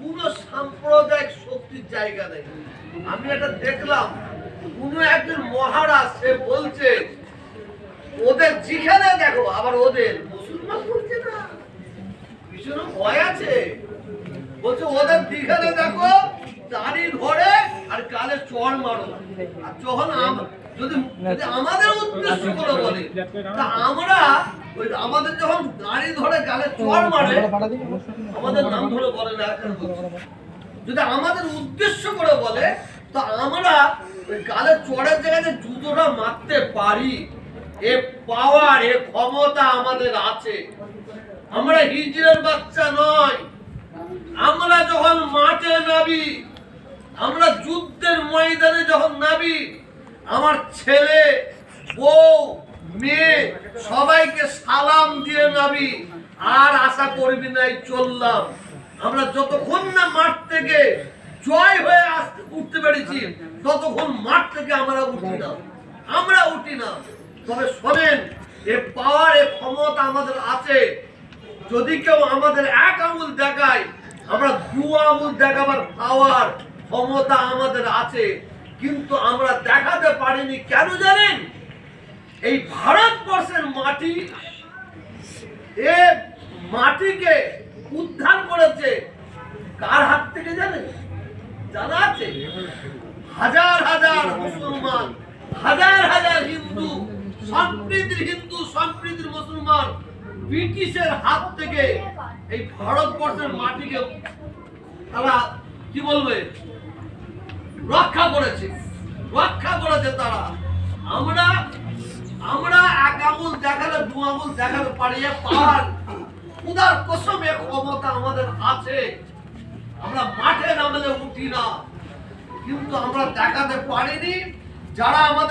কোন সাম্প্রদায়িক শক্তির জায়গা নেই। আমি এটা দেখলাম, কোন একজন মহারাজ সে বলছে ওদের যেখানে দেখো, আবার ওদের মুসলমান বলছে না, ভীষণ ভয় আছে, বলছে ওদের যেখানে দেখো দাড়ি ধরে আর গালে চড় মারো। আর যখন যদি আমাদের উদ্দেশ্য করে বলে, তা আমরা আমাদের যখন দাড়ি ধরে গালে চড় মারে, আমাদের নাম ধরে বলে না, যদি আমাদের উদ্দেশ্য করে বলে, তো আমরা ওই গালে চড়ের জায়গায় জুতোটা মারতে পারি। এ পাওয়ার, এ ক্ষমতা আমাদের আছে। আমরা হিজড়ের বাচ্চা নয়। আমরা যখন মাঠে নামি, আমরা যুদ্ধের ময়দানে যখন নামি, আমার ছেলে, বউ, মেয়ে সবাইকে সালাম দিয়ে নামি। আর আশা করবি নাই চললাম। আমরা যতক্ষণ না মাঠ থেকে জয় হয়ে উঠতে পেরেছি, ততক্ষণ মাঠ থেকে আমরা উঠি না। তবে শোনেন, এ পাওয়ার, এ ক্ষমতা আমাদের আছে। যদি কেউ আমাদের এক আঙুল দেখায়, আমরা দু আঙুল দেখাবার পাওয়ার ক্ষমতা আমাদের আছে, কিন্তু আমরা দেখাতে পারিনি। কেন জানেন? এই ভারতবর্ষের মাটি, এ মাটিকে উদ্ধার করেছে কার হাত থেকে জানেন? জানা আছে? হাজার হাজার মুসলমান, হাজার হাজার হিন্দু, সম্প্রীতির মুসলমান ব্রিটিশের হাত থেকে এই ভারতবর্ষের মাটিকে তারা কি বলবে, রক্ষা করেছে তারা। আমরা এক আঙুল দেখালে দু আঙুল দেখাতে পারি, পাওয়ার উদার কসমে ক্ষমতা আমাদের আছে। আমরা মাঠে নামলে উঠি না, কিন্তু আমরা দেখাতে পারিনি। যারা আমাদের